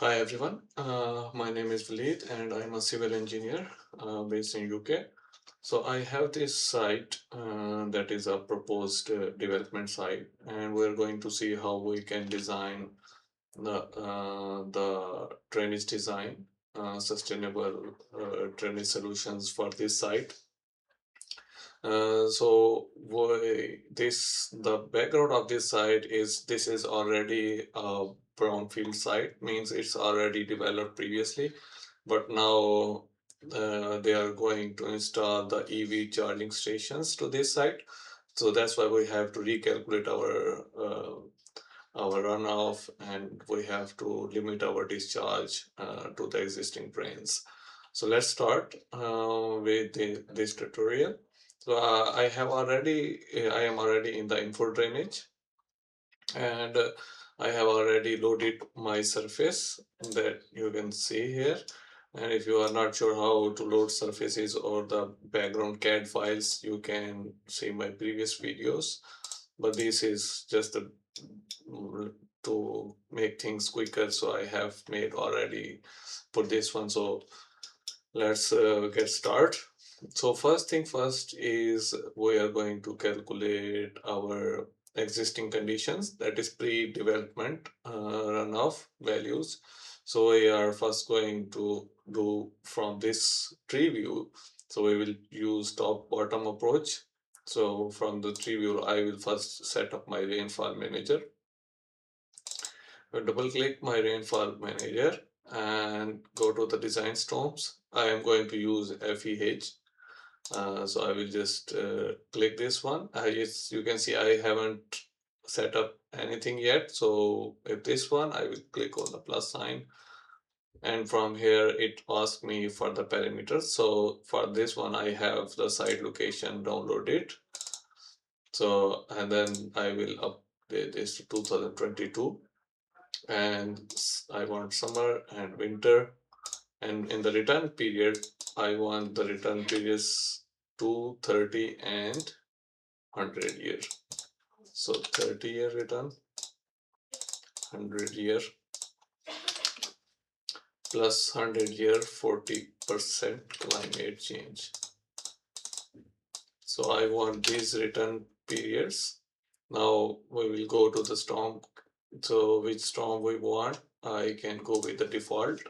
Hi everyone, my name is Valid and I'm a civil engineer based in UK. So I have this site that is a proposed development site, and we're going to see how we can design the drainage design, sustainable drainage solutions for this site. The background of this site is this is already a brownfield site, means it's already developed previously, but now they are going to install the EV charging stations to this site. So that's why we have to recalculate our runoff, and we have to limit our discharge to the existing drains. So let's start with this tutorial. So I am already in the InfoDrainage, and I have already loaded my surface that you can see here. And if you are not sure how to load surfaces or the background CAD files, you can see my previous videos. But this is just to make things quicker, so I have made already for this one. So let's get started. So first thing first is we are going to calculate our existing conditions, that is pre-development runoff values. So we are first going to do from this tree view. So we will use top bottom approach. So from the tree view, I will first set up my rainfall manager. I double click my rainfall manager and go to the design storms. I am going to use FEH. So I will just click this one. You can see I haven't set up anything yet. So with this one, I will click on the plus sign. And from here, it asks me for the parameters. So for this one, I have the site location downloaded. So, and then I will update this to 2022. And I want summer and winter. And in the return period, I want the return periods 2, 30, and 100 year. So 30-year return, 100-year, plus 100-year, 40% climate change. So I want these return periods. Now we will go to the storm. So which storm we want, I can go with the default.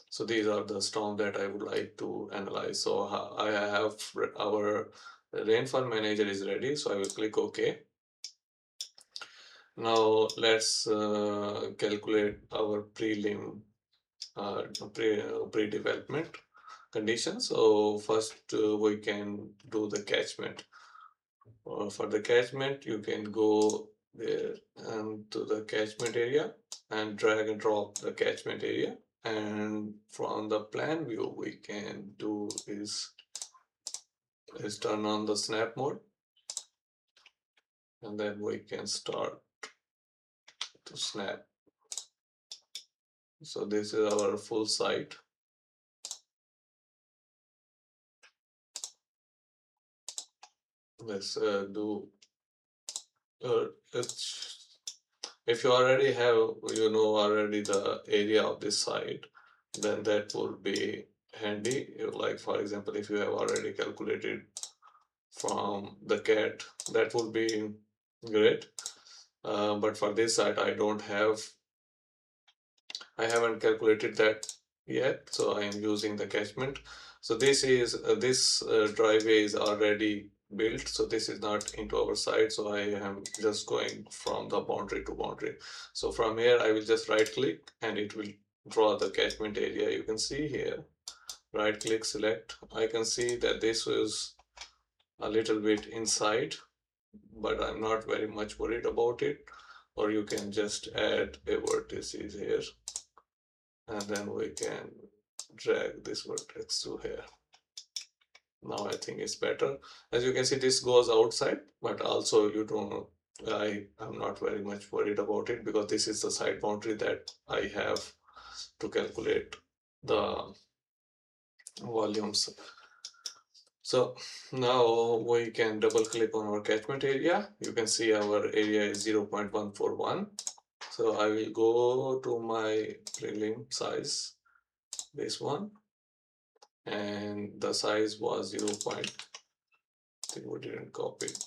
So these are the storm that I would like to analyze. So I have our rainfall manager is ready. So I will click OK. Now let's calculate our prelim pre-development conditions. So first we can do the catchment. For the catchment, you can go there and to the catchment area and drag and drop the catchment area. And from the plan view, we can do is turn on the snap mode, and then we can start to snap. So this is our full site. Let's do if you already have already the area of this site, then that would be handy. Like for example, if you have already calculated from the CAD, that would be great. But for this site, I haven't calculated that yet, so I am using the catchment. So this driveway is already built, so this is not into our site, so I am just going from the boundary to boundary. So from here I will just right click and it will draw the catchment area. You can see here, right click, select. I can see that this was a little bit inside, but I'm not very much worried about it. Or you can just add a vertices here, and then we can drag this vertex to here. Now I think it's better. As you can see, this goes outside, but also you don't, I'm not very much worried about it because this is the side boundary that I have to calculate the volumes. So now we can double click on our catchment area. You can see our area is 0.141. So I will go to my prelim size, this one, and the size was 0. I think we didn't copy it.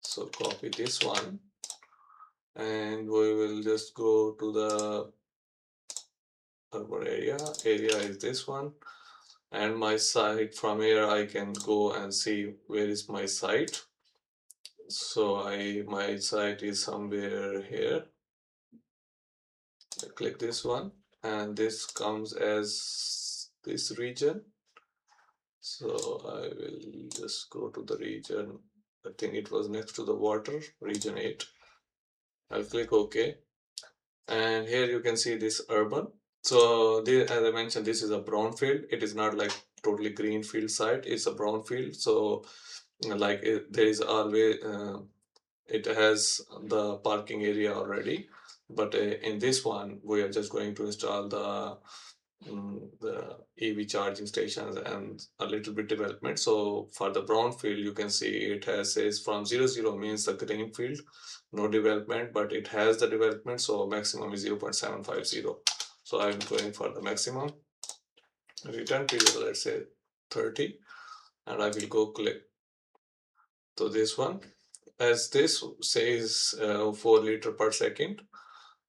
So copy this one, and we will just go to the urban area. Area is this one, and my site, from here I can go and see where is my site. So my site is somewhere here. I click this one, and this comes as this region. So I will just go to the region. I think it was next to the water, region 8. I'll click OK, and here you can see this urban. So this, as I mentioned, this is a brownfield. It is not like totally greenfield site. It's a brownfield. So like there is always it has the parking area already, but in this one we are just going to install the EV charging stations and a little bit development. So for the brownfield, you can see it has says from 00 means the green field, no development, but it has the development. So maximum is 0.750. So I'm going for the maximum. Return period, let's say 30, and I will go click to this one. As this says 4 liter per second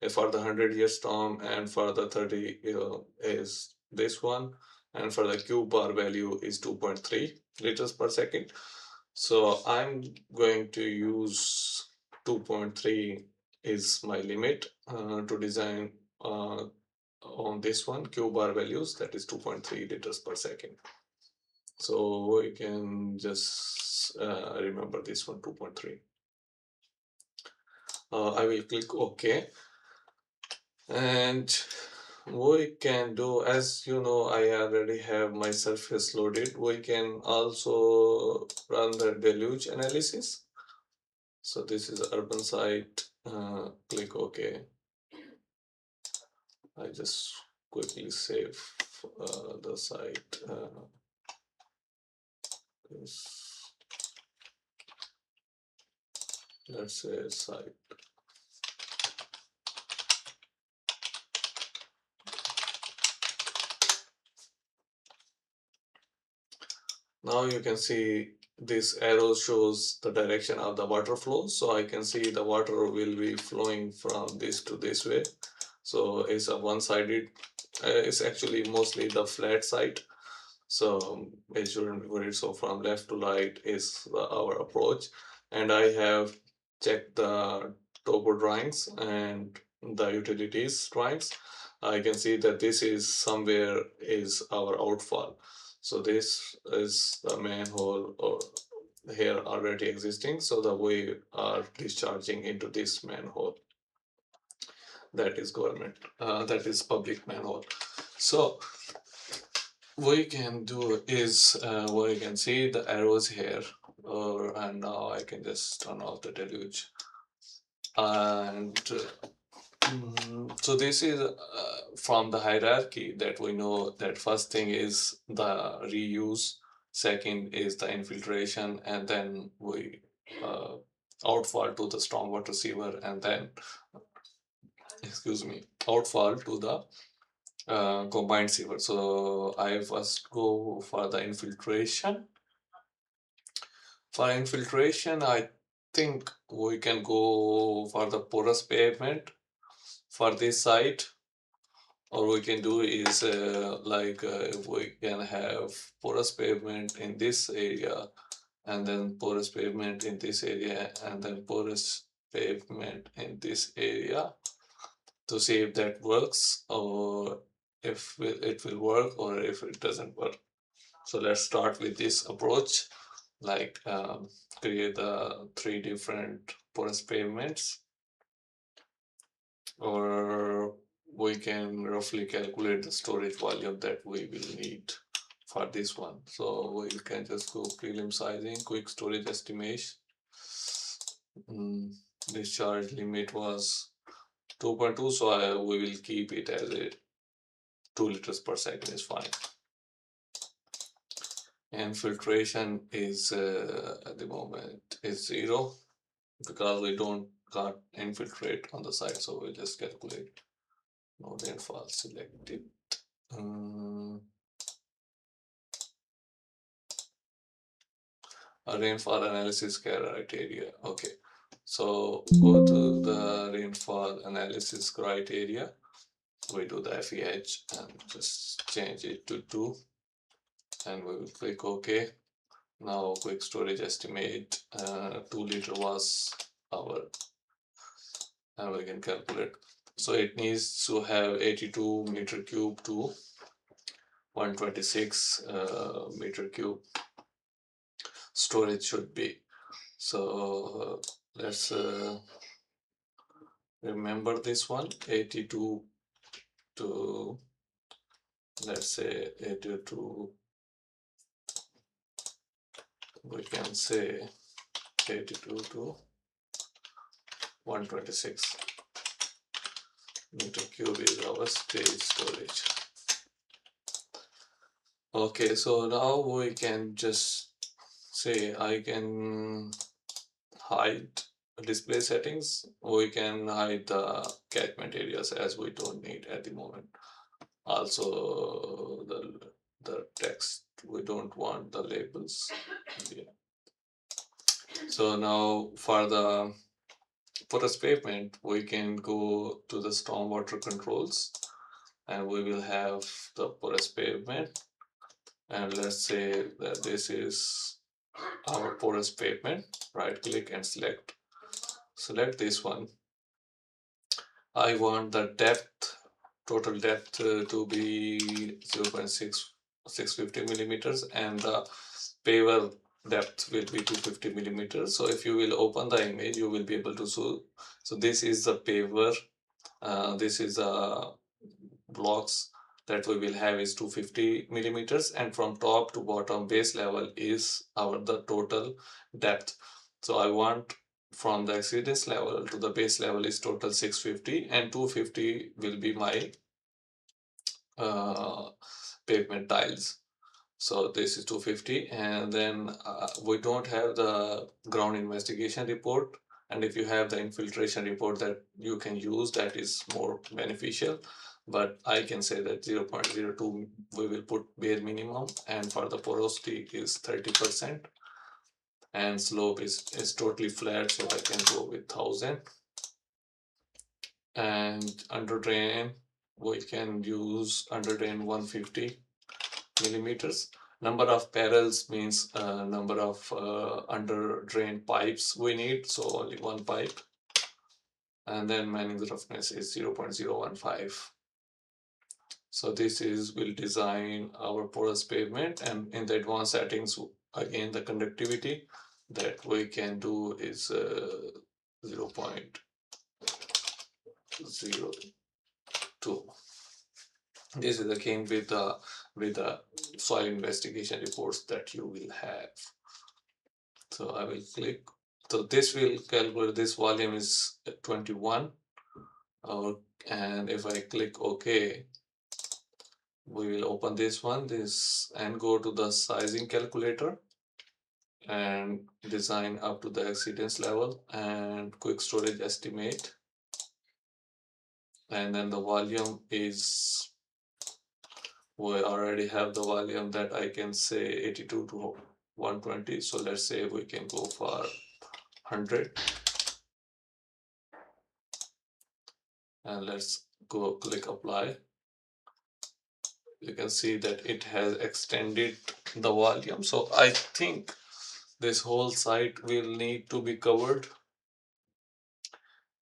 for the 100-year storm, and for the 30 is this one, and for the Q bar value is 2.3 liters per second. So I'm going to use 2.3 is my limit to design on this one. Q bar values, that is 2.3 liters per second. So we can just remember this one, 2.3. I will click OK, and we can do, as you know, I already have my surface loaded. We can also run the deluge analysis. So this is urban site. Click OK. I just quickly save the site. Let's say site. Now you can see this arrow shows the direction of the water flow. So I can see the water will be flowing from this to this way. So it's a one-sided, it's actually mostly the flat side. So it shouldn't be worried. So from left to right is our approach. And I have checked the topo drawings and the utilities drawings. I can see that this is somewhere is our outfall. So this is the manhole or here already existing. So that we are discharging into this manhole. That is government, that is public manhole. So what you can do is we can see the arrows here, and now I can just turn off the deluge. And so this is from the hierarchy that we know that first thing is the reuse, second is the infiltration, and then we outfall to the stormwater sewer, and then excuse me, outfall to the combined sewer. So I first go for the infiltration. For infiltration, I think we can go for the porous pavement for this site. Or we can do is if we can have porous pavement in this area, and then porous pavement in this area, and then porous pavement in this area, to see if that works, or if it will work, or if it doesn't work. So let's start with this approach, like create the 3 different porous pavements, or we can roughly calculate the storage volume that we will need for this one. So we can just go prelim sizing, quick storage estimation. Discharge limit was 2.2, so we will keep it as a 2 liters per second is fine. And filtration is at the moment is 0, because we don't can't infiltrate on the side, so we'll just calculate no rainfall, select it. A rainfall analysis criteria. Okay, so go to the rainfall analysis criteria. We do the FEH and just change it to 2, and we will click OK. Now quick storage estimate, 2 liter was our, and we can calculate. So it needs to have 82 meter cube to 126 meter cube storage should be. So let's remember this one, 82 to, let's say 82, we can say 82 to 126 meter cube is our stage storage. Okay, so now we can just say I can hide display settings. We can hide the catchment areas as we don't need at the moment. Also the text, we don't want the labels. Yeah. So now for the porous pavement, we can go to the stormwater controls, and we will have the porous pavement, and let's say that this is our porous pavement. Right click and select this one. I want the depth, total depth to be 0.650 millimeters, and the paver depth will be 250 millimeters. So if you will open the image, you will be able to see. So this is the paver, this is blocks that we will have is 250 millimeters, and from top to bottom base level is the total depth. So I want from the exceedance level to the base level is total 650, and 250 will be my pavement tiles. So this is 250, and then we don't have the ground investigation report, and if you have the infiltration report that you can use, that is more beneficial, but I can say that 0.02 we will put bare minimum, and for the porosity is 30%, and slope is totally flat, so I can go with 1000. And under drain we can use under drain 150 millimeters. Number of barrels means number of under drain pipes we need, so only one pipe. And then manning the roughness is 0.015. So this is will design our porous pavement, and in the advanced settings again the conductivity that we can do is 0.02. This is again with the soil investigation reports that you will have. So I will click. So this will calculate, this volume is 21. And if I click OK, we will open this one, and go to the sizing calculator and design up to the exceedance level and quick storage estimate. And then the volume is, we already have the volume that I can say 82 to 120. So let's say we can go for 100, and let's go click apply. You can see that it has extended the volume. So I think this whole site will need to be covered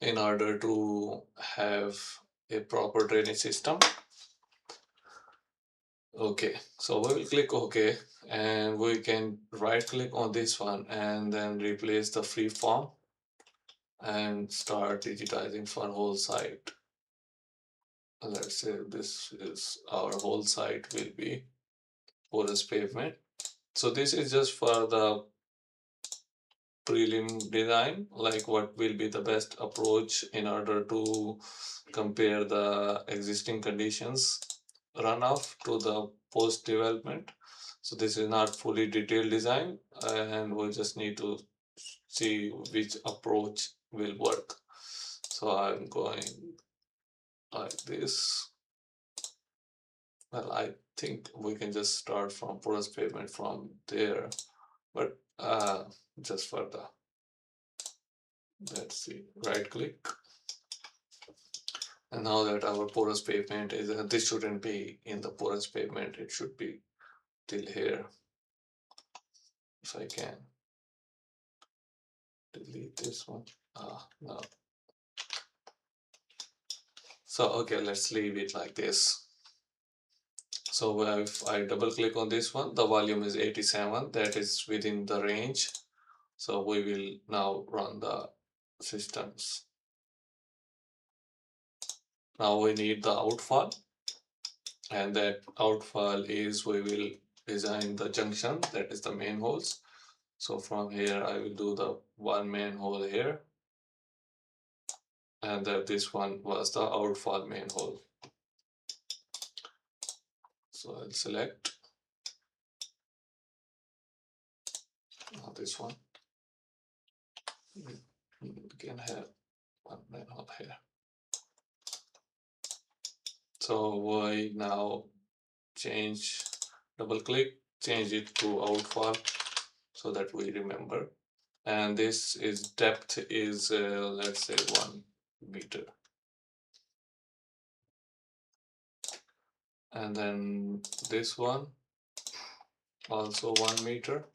in order to have a proper drainage system. Okay, so we will click OK, and we can right click on this one and then replace the free form and start digitizing for whole site. Let's say this is our whole site will be porous pavement. So this is just for the prelim design, like what will be the best approach in order to compare the existing conditions runoff to the post development. So this is not fully detailed design, and we just need to see which approach will work. So I'm going like this. Well, I think we can just start from porous pavement from there, but just for the, let's see, right click. And now that our porous pavement is, this shouldn't be in the porous pavement, it should be till here. If I can delete this one. No. So, okay, let's leave it like this. So if I double click on this one, the volume is 87, that is within the range. So we will now run the systems. Now we need the outfall, and that outfall is we will design the junction, that is the main holes. So from here I will do the one main hole here, and that this one was the outfall main hole. So I'll select this one. We can have one main hole here. So we now double click, change it to outfall so that we remember. And this is depth is let's say 1 meter. And then this one also 1 meter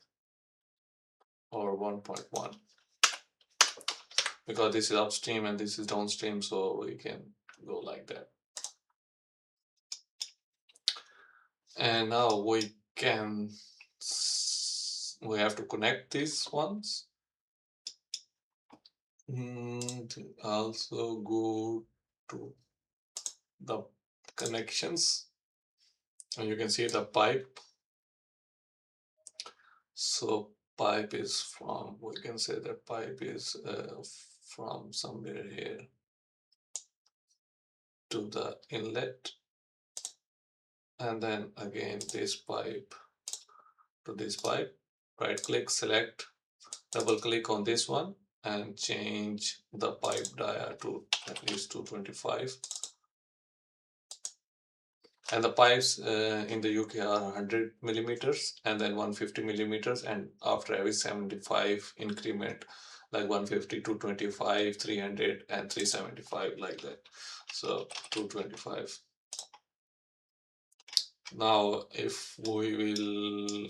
or 1.1, because this is upstream and this is downstream, so we can go like that. And now we have to connect these ones. And also go to the connections, and you can see the pipe. So pipe is from, we can say that pipe is from somewhere here to the inlet, and then again this pipe to this pipe. Right click, select, double click on this one and change the pipe dia to at least 225. And the pipes in the UK are 100 millimeters and then 150 millimeters, and after every 75 increment, like 150, 225, 300 and 375, like that. So 225. Now if we will,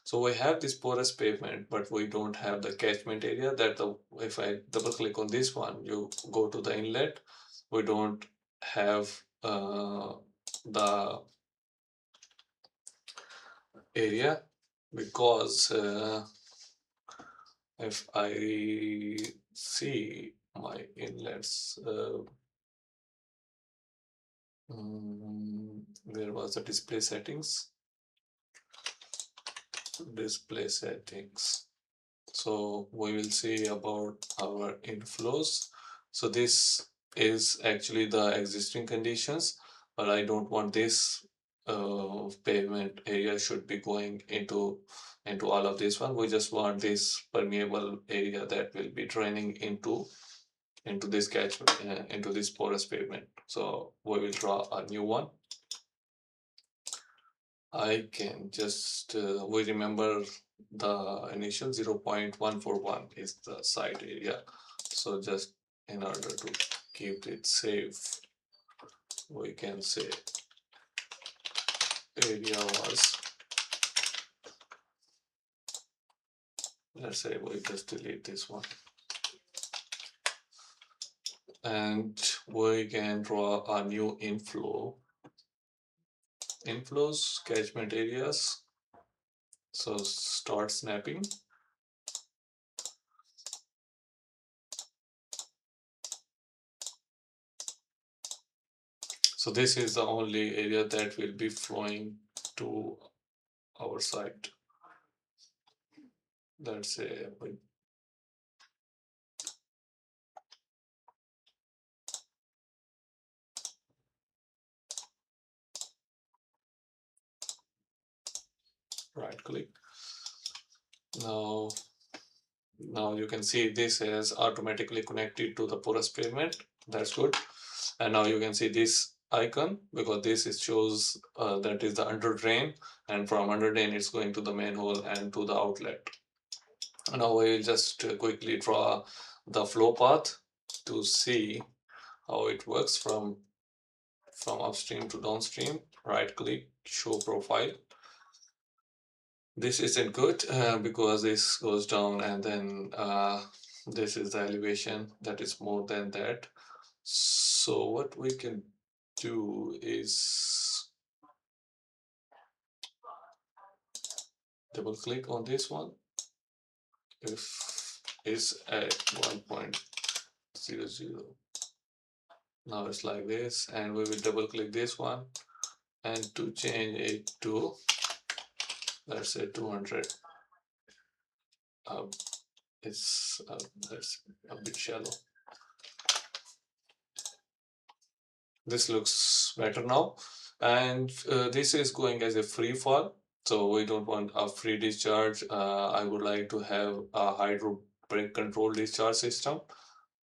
so we have this porous pavement, but we don't have the catchment area. If I double click on this one, you go to the inlet, we don't have the area, because if I see my inlets, where was the display settings? Display settings. So we will see about our inflows. So this is actually the existing conditions, but I don't want this pavement area should be going into all of this one. We just want this permeable area that will be draining into this catchment, into this porous pavement. So we will draw a new one. I can just we remember the initial 0.141 is the site area. So just in order to keep it safe, we can say area was, let's say we just delete this one, and we can draw a new inflows catchment areas. So start snapping. So this is the only area that will be flowing to our site. Let's say right click. Now Now you can see this is automatically connected to the porous pavement. That's good. And now you can see this icon, because this is shows that is the under drain, and from under drain it's going to the manhole and to the outlet. Now we will just quickly draw the flow path to see how it works from upstream to downstream. Right click, show profile. This isn't good because this goes down, and then this is the elevation that is more than that. So what we can do is double click on this one. If it's at 1.00, now it's like this, and we will double click this one, and to change it to, let's say, 200. It's that's a bit shallow. This looks better now, and this is going as a free fall, so we don't want a free discharge. I would like to have a hydro brake control discharge system.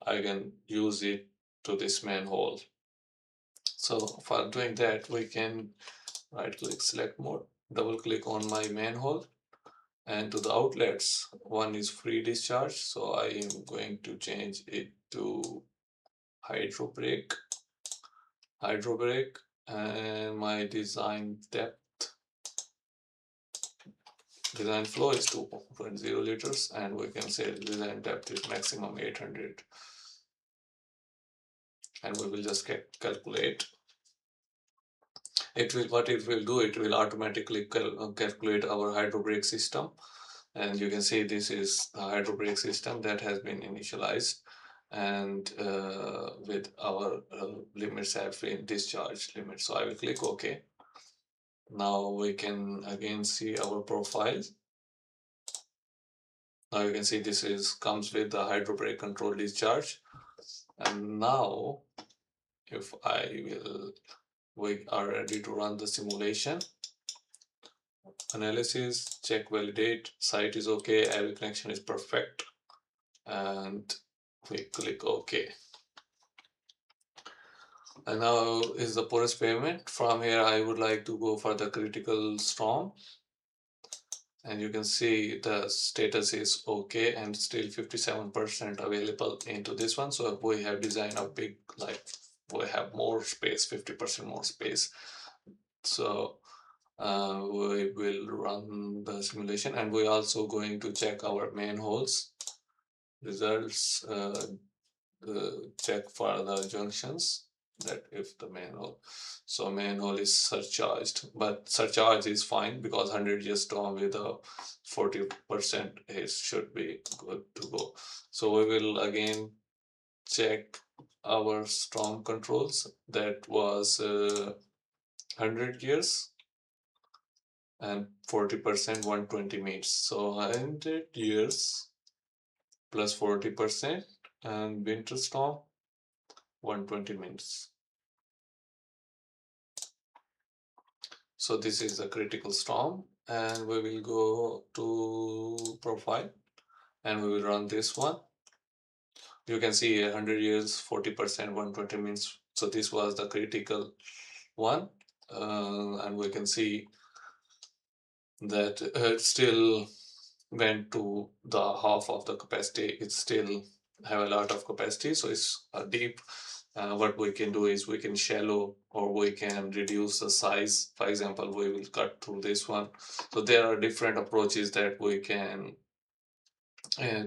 I can use it to this manhole. So for doing that, we can right click, select mode, double click on my manhole, and to the outlets, one is free discharge, so I am going to change it to hydro brake, and my design depth, design flow is 2.0 liters, and we can say design depth is maximum 800, and we will just calculate. It will, what it will do, it will automatically calculate our hydro brake system, and you can see this is the hydro brake system that has been initialized, and with our limits have been discharge limit. So I will click OK. Now we can again see our profile. Now you can see this is comes with the hydro brake control discharge. And now if we are ready to run the simulation. Analysis, check, validate, site is okay, every connection is perfect, and we click OK. And now is the porous pavement. From here I would like to go for the critical storm, and you can see the status is okay, and still 57% available into this one. So we have designed a big, like we have more space, 50% more space. So we will run the simulation, and we're also going to check our manholes results, check for the junctions, that if the manhole, so manhole is surcharged, but surcharge is fine because 100-year storm with a 40% is should be good to go. So we will again check our storm controls. That was 100 years and 40%, 120 meters. So 100 years plus 40%, and winter storm 120 minutes. So this is a critical storm, and we will go to profile, and we will run this one. You can see 100 years, 40%, 120 minutes. So this was the critical one, and we can see that it still went to the half of the capacity. It still have a lot of capacity, so it's deep. What we can do is we can shallow, or we can reduce the size. For example, we will cut through this one. So there are different approaches that we can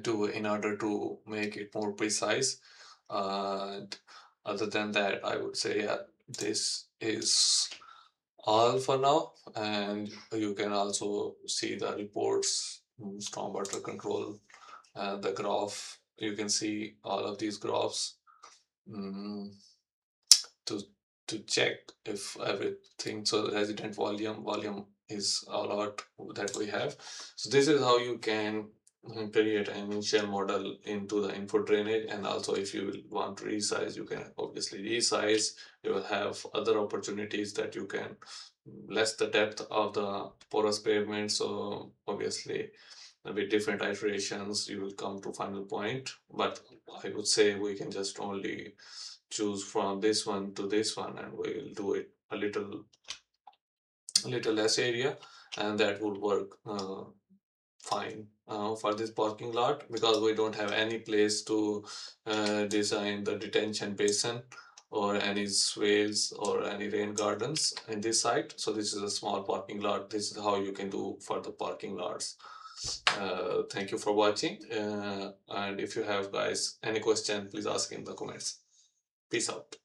do in order to make it more precise. And other than that, I would say this is all for now, and you can also see the reports, stormwater control, the graph. You can see all of these graphs to check if everything. So the resident volume is a lot that we have. So this is how you can create an initial model into the InfoDrainage, and also if you will want to resize, you can obviously resize. You will have other opportunities that you can less the depth of the porous pavement, so obviously with different iterations you will come to final point, but I would say we can just only choose from this one to this one, and we will do it a little less area, and that would work fine for this parking lot, because we don't have any place to design the detention basin or any swales or any rain gardens in this site. So this is a small parking lot. This is how you can do for the parking lots. Thank you for watching, and if you have guys any question, please ask in the comments. Peace out.